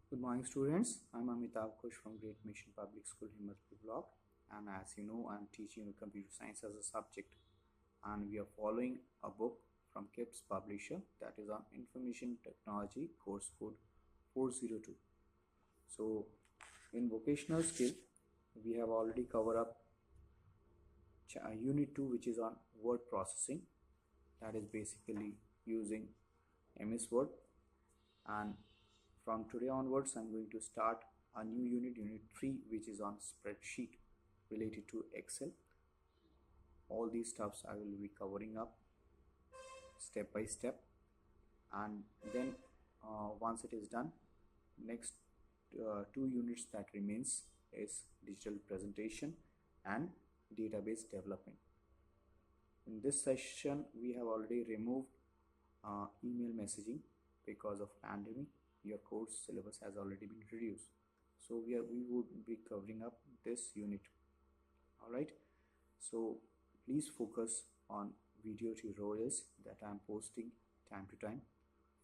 Good morning, students. I'm Amitabh Ghosh from Great Mission Public School, Himmatpur block. And as you know, I'm teaching computer science as a subject. And we are following a book from KIPS publisher that is on Information Technology course code 402. So, in vocational skill, we have already covered up unit 2, which is on word processing. That is basically using MS Word. And from today onwards, I'm going to start a new unit 3, which is on spreadsheet related to Excel. All these stuffs I will be covering up step by step, and then once it is done, next 2 units that remains is digital presentation and database development. In this session, we have already removed email messaging because of pandemic. Your course syllabus has already been reduced, so we would be covering up this unit. All right, so please focus on video tutorials that I am posting time to time.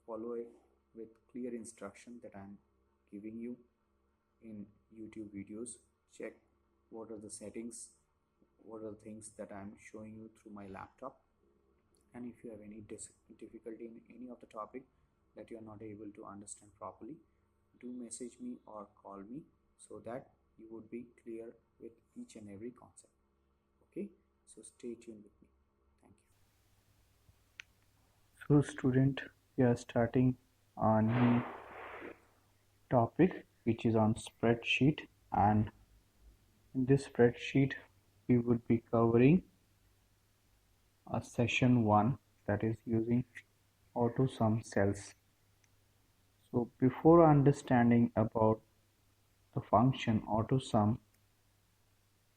Follow it with clear instruction that I am giving you in YouTube videos. Check what are the settings, what are the things that I am showing you through my laptop. And if you have any difficulty in any of the topic that you are not able to understand properly, do message me or call me so that you would be clear with each and every concept. Okay, so stay tuned with me. Thank you. So student, we are starting a new topic which is on spreadsheet, and in this spreadsheet we would be covering a session 1 that is using Autosum cells. So before understanding about the function Autosum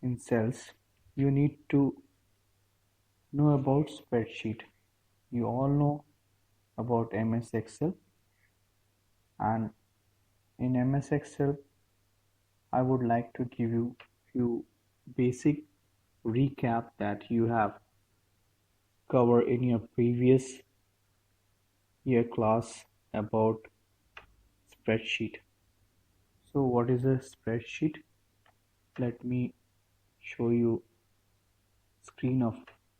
in cells, you need to know about spreadsheet. You all know about MS Excel, and in MS Excel I would like to give you few basic recap that you have covered in your previous year class about spreadsheet. So what is a spreadsheet? Let me show you screen of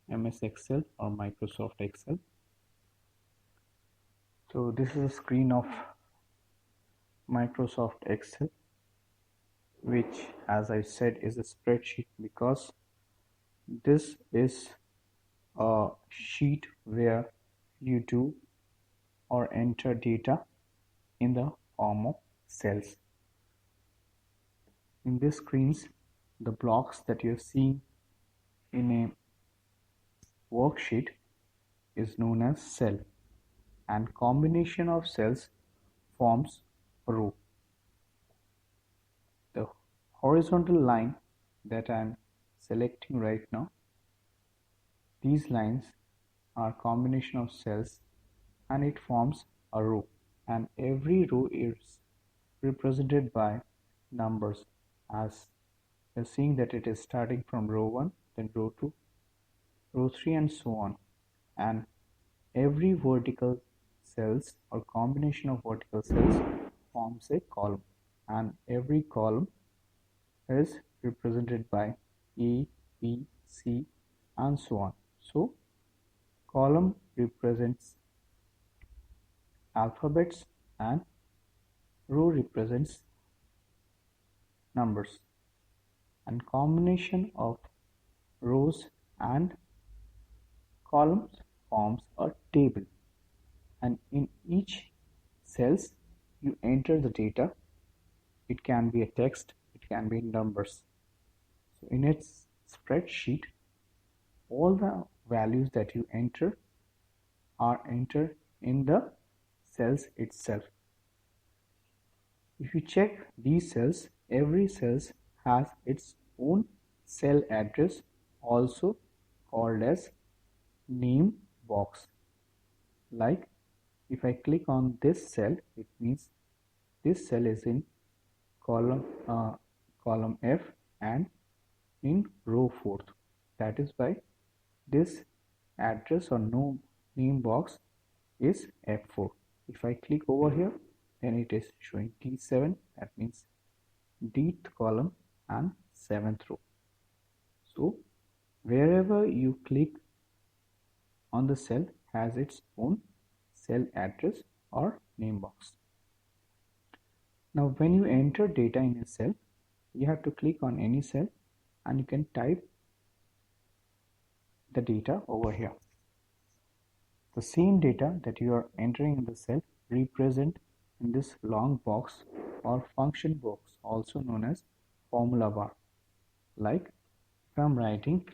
MS Excel or Microsoft Excel. So this is a screen of Microsoft Excel, which, as I said, is a spreadsheet because this is a sheet where you do or enter data in the form of cells. In these screens, the blocks that you're seeing in a worksheet is known as cell, and combination of cells forms a row. The horizontal line that I'm selecting right now, these lines are combination of cells and it forms a row, and every row is represented by numbers, as you're seeing that it is starting from row 1, then row 2, row 3, and so on. And every vertical cells or combination of vertical cells forms a column, and every column is represented by A, B, C, and so on. So column represents alphabets and row represents numbers, and combination of rows and columns forms a table, and in each cells you enter the data. It can be a text, it can be numbers. So in its spreadsheet, all the values that you enter are entered in the cells itself. If you check these cells, every cell has its own cell address, also called as name box. Like if I click on this cell, it means this cell is in column column F and in row 4th. That is why this address or no name box is F4. If I click over here, then it is showing T7, that means dth column and 7th row. So wherever you click on the cell has its own cell address or name box. Now when you enter data in a cell, you have to click on any cell and you can type the data over here. The same data that you are entering in the cell represent in this long box or function box, also known as formula bar. Like if I'm writing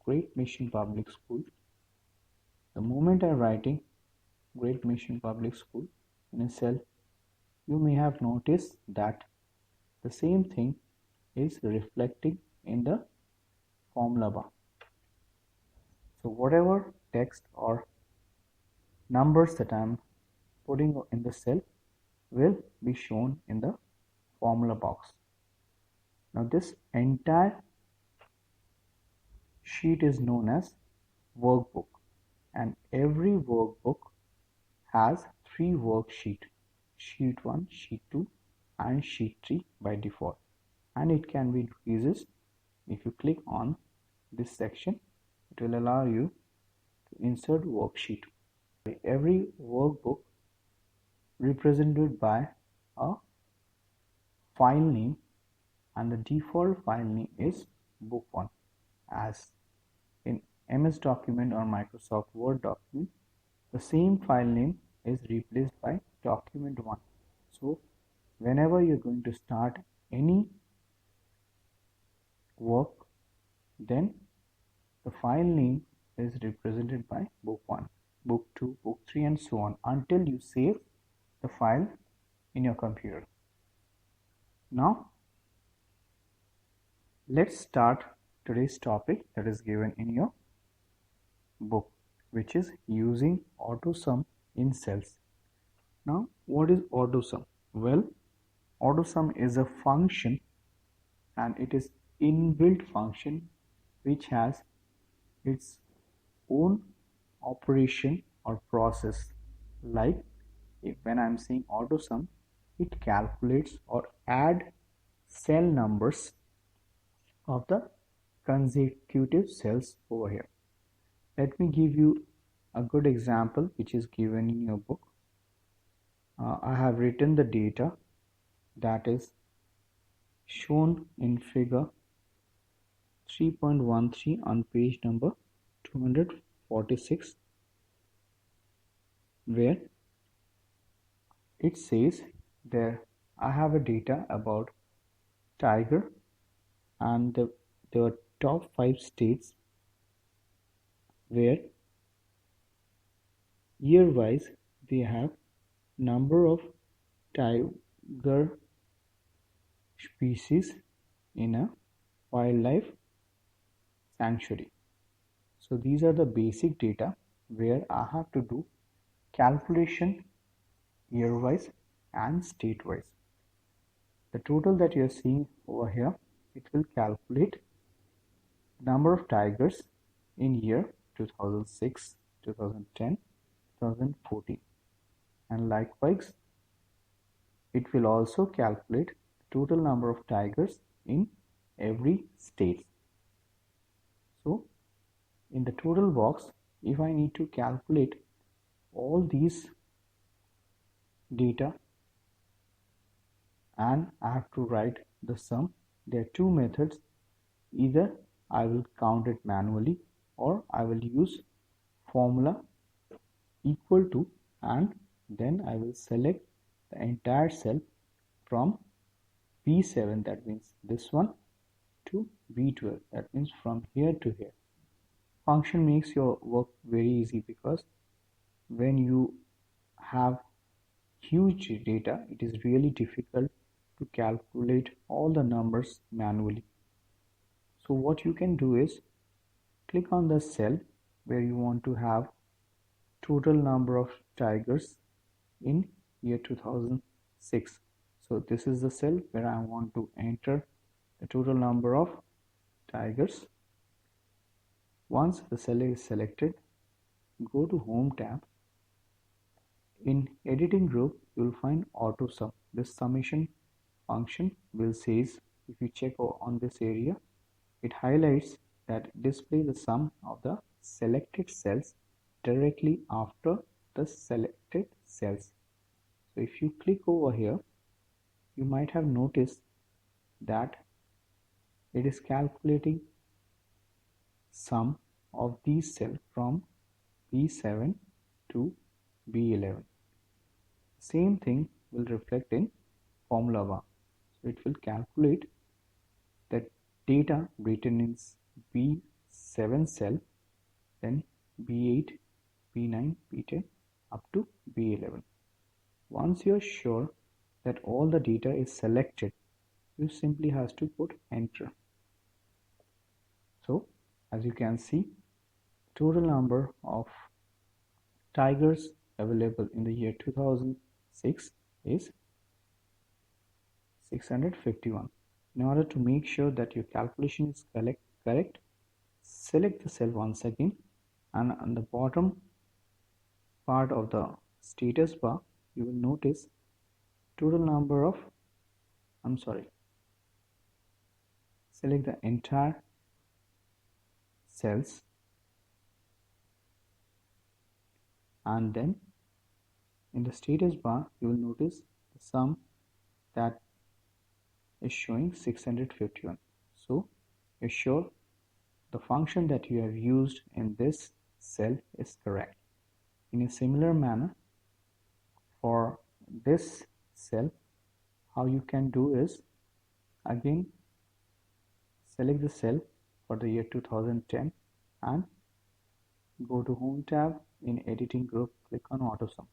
Great Mission Public School, the moment I'm writing Great Mission Public School in a cell, you may have noticed that the same thing is reflecting in the formula bar. So whatever text or numbers that I'm putting in the cell will be shown in the formula box. Now this entire sheet is known as workbook, and every workbook has three worksheets: sheet 1, sheet 2 and sheet 3 by default, and it can be increased. If you click on this section, it will allow you to insert worksheet. Every workbook represented by a file name, and the default file name is book 1, as in MS document or Microsoft Word document the same file name is replaced by document 1. So whenever you're going to start any work, then the file name is represented by book 1, book 2, book 3 and so on until you save the file in your computer. Now let's start today's topic that is given in your book, which is using Autosum in cells. Now what is Autosum? Well, Autosum is a function, and it is inbuilt function which has its own operation or process. Like when I'm saying Autosum, it calculates or add cell numbers of the consecutive cells over here. Let me give you a good example which is given in your book. I have written the data that is shown in figure 3.13 on page number 246, where it says there I have a data about tiger, and the top 5 states where year wise they have number of tiger species in a wildlife sanctuary. So these are the basic data where I have to do calculation year wise and state wise. The total that you are seeing over here, it will calculate number of tigers in year 2006, 2010, 2014, and likewise it will also calculate the total number of tigers in every state. So in the total box, if I need to calculate all these data and I have to write the sum, there are two methods. Either I will count it manually or I will use formula equal to, and then I will select the entire cell from B7, that means this one, to B12, that means from here to here. Function makes your work very easy because when you have huge data, it is really difficult to calculate all the numbers manually. So what you can do is click on the cell where you want to have total number of tigers in year 2006. So this is the cell where I want to enter the total number of tigers. Once the cell is selected, go to Home tab. In Editing group, you will find Autosum. This summation function will says, if you check on this area, it highlights that display the sum of the selected cells directly after the selected cells. So if you click over here, you might have noticed that it is calculating sum of these cells from B7 to B11. Same thing will reflect in formula bar. So it will calculate the data written in B7 cell, then B8, B9, B10 up to B11. Once you are sure that all the data is selected, you simply have to put enter. So as you can see, total number of tigers available in the year 2006 is 651. In order to make sure that your calculation is correct, select the cell once again, and on the bottom part of the status bar you will notice total number of, select the entire cells, and then in the status bar you will notice the sum that is showing 651. So you're sure the function that you have used in this cell is correct. In a similar manner, for this cell, how you can do is, again select the cell for the year 2010 and go to Home tab. In Editing group, click on Autosum.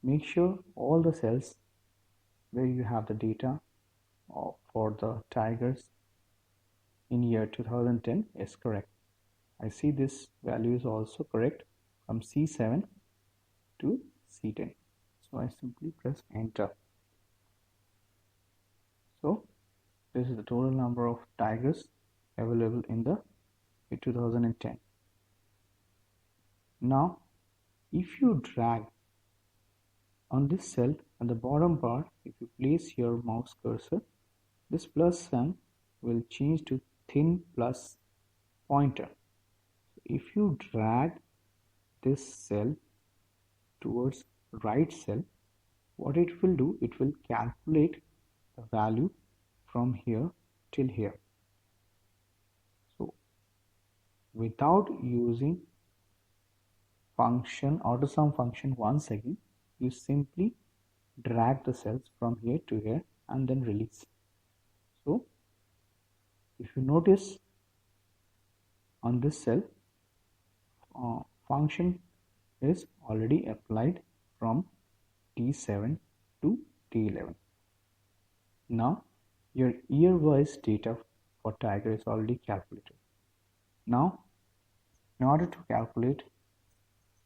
Make sure all the cells where you have the data for the tigers in year 2010 is correct. I see this value is also correct from C7 to C10. So I simply press enter. So this is the total number of tigers available in the year 2010. Now if you drag on this cell at the bottom part, if you place your mouse cursor, this plus sign will change to thin plus pointer. If you drag this cell towards right cell, what it will do, it will calculate the value from here till here. So without using Autosum function once again, you simply drag the cells from here to here and then release. So if you notice on this cell, function is already applied from T7 to T11. Now your year-wise data for tiger is already calculated. Now in order to calculate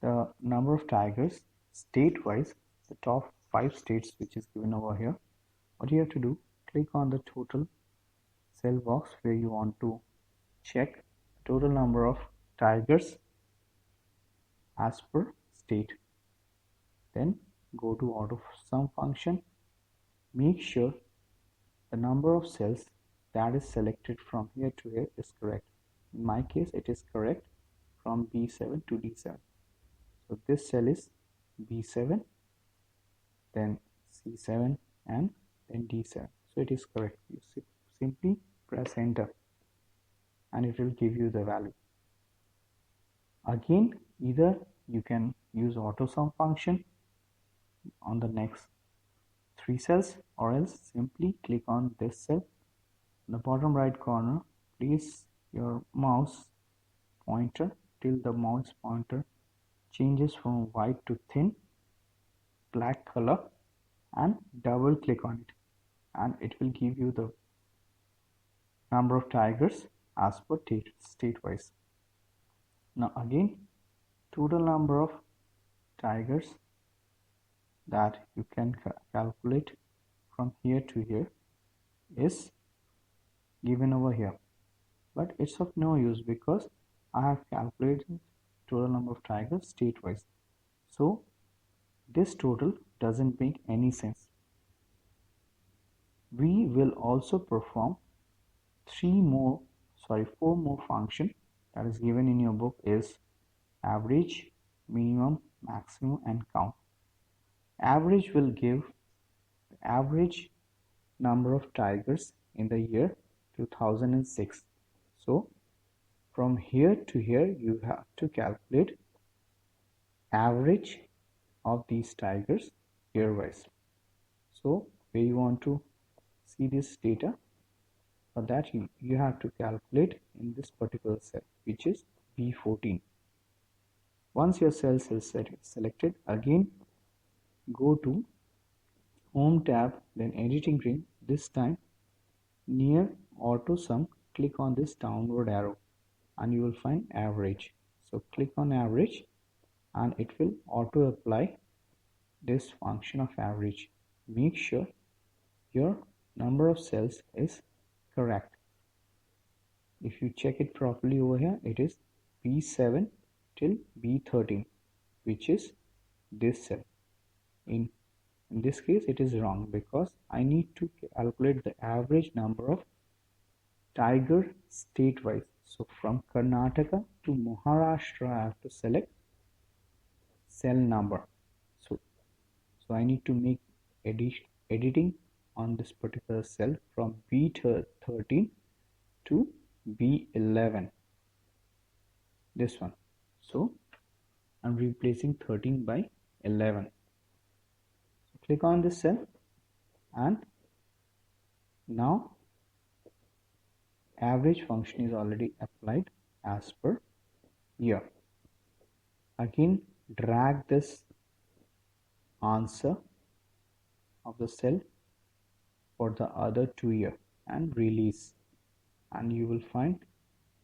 the number of tigers state-wise, the top 5 states which is given over here, what you have to do, click on the total cell box where you want to check the total number of tigers as per state. Then go to Autosum function. Make sure the number of cells that is selected from here to here is correct. In my case, it is correct from B7 to D7. So this cell is B7, then C7, and then D7. So it is correct. You simply press enter and it will give you the value. Again, either you can use Autosum function on the next 3 cells, or else simply click on this cell. In the bottom right corner, place your mouse pointer till the mouse pointer changes from white to thin black color, and double click on it, and it will give you the number of tigers as per state wise. Now again, total number of tigers that you can calculate from here to here is given over here, but it's of no use because I have calculated total number of tigers state wise. So this total doesn't make any sense. We will also perform four more function that is given in your book is average, minimum, maximum, and count. Average will give the average number of tigers in the year 2006. So from here to here you have to calculate average of these tigers year-wise. So where you want to see this data, for that you have to calculate in this particular cell, which is B14. Once your cell is selected, again go to Home tab, then Editing ring. This time near Autosum, click on this downward arrow and you will find average. So click on average and it will auto apply this function of average. Make sure your number of cells is correct. If you check it properly over here, it is B7 till B13, which is this cell. In this case, it is wrong because I need to calculate the average number of tiger state-wise. So from Karnataka to Maharashtra, I have to select cell number. So I need to make editing on this particular cell from B13 to B11. This one. So I'm replacing 13 by 11. So click on this cell and now average function is already applied as per year. Again drag this answer of the cell for the other 2 year and release, and you will find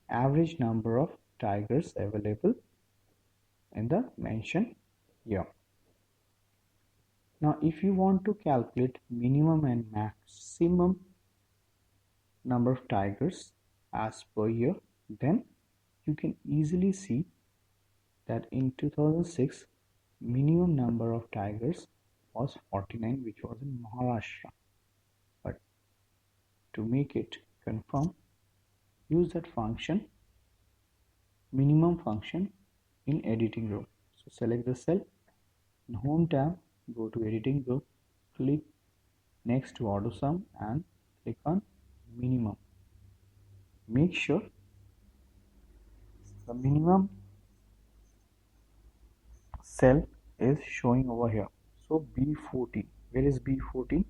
average number of tigers available in the mentioned year. Now if you want to calculate minimum and maximum number of tigers as per year, then you can easily see that in 2006 minimum number of tigers was 49, which was in Maharashtra. But to make it confirm, use that function, minimum function, in editing row. So select the cell, in Home tab, go to Editing row, click next to Autosum and click on minimum. Make sure the minimum cell is showing over here. So B14, where is B14?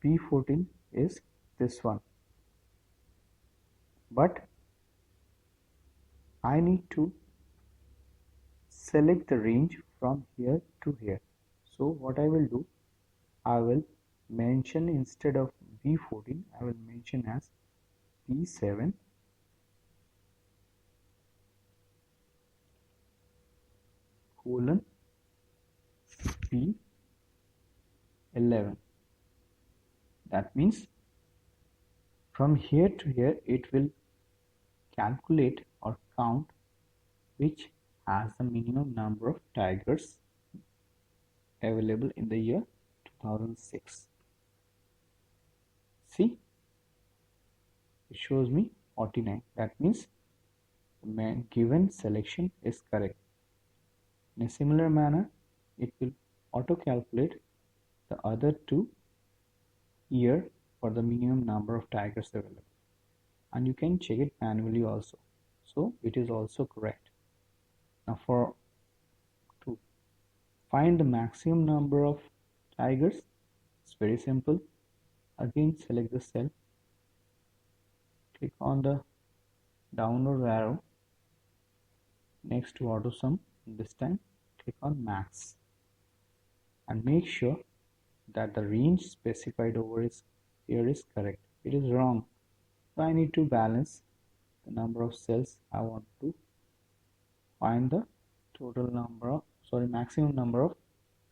B14 is this one, but I need to select the range from here to here. So what I will do, I will mention instead of B14, I will mention as B7 colon B11. That means from here to here it will calculate or count which has the minimum number of tigers available in the year 2006. See, it shows me 49. That means the given selection is correct. In a similar manner, it will auto calculate the other 2 year for the minimum number of tigers available, and you can check it manually also. So it is also correct. Now to find the maximum number of tigers, it's very simple. Again select the cell, click on the downward arrow next to Autosum. This time click on max and make sure that the range specified over here is correct. It is wrong, so I need to balance the number of cells. I want to find the maximum number of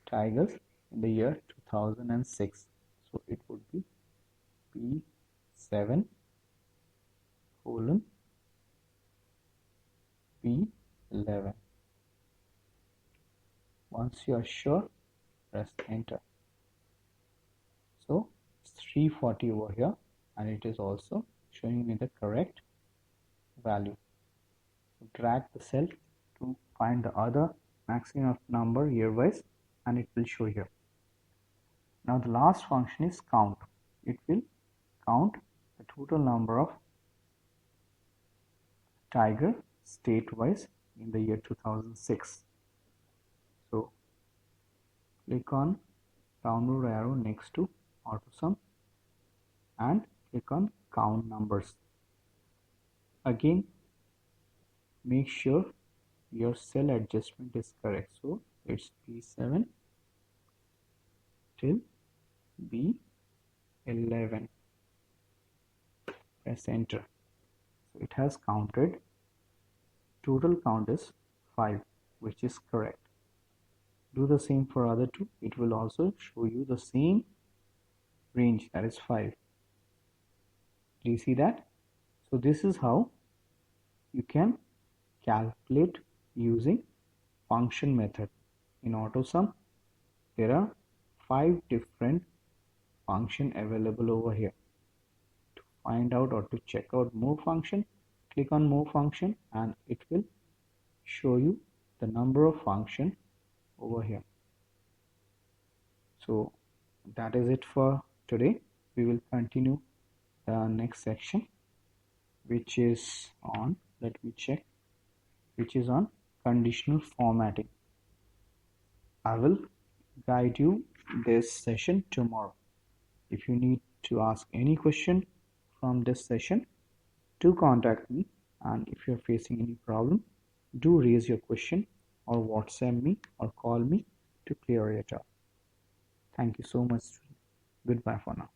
tigers in the year 2006. So it would be B7 colon B11. Once you are sure, press enter. So it's 340 over here, and it is also showing me the correct value. So drag the cell to find the other maximum number year-wise, and it will show here. Now the last function is count. It will count the total number of tiger state-wise in the year 2006. So click on downward arrow next to Autosum and click on count numbers. Again, make sure your cell adjustment is correct. So it's B7 till B11. Press enter. So it has counted. Total count is 5, which is correct. Do the same for other two. It will also show you the same range, that is 5. Do you see that? So this is how you can calculate using function method. In Autosum, there are 5 different functions available over here. To find out or to check out more function, click on more function and it will show you the number of function over here. So that is it for today. We will continue the next section, which is on, let me check, which is on conditional formatting. I will guide you this session tomorrow. If you need to ask any question from this session, do contact me, and if you're facing any problem, do raise your question or WhatsApp me or call me to clear it up. Thank you so much. Goodbye for now.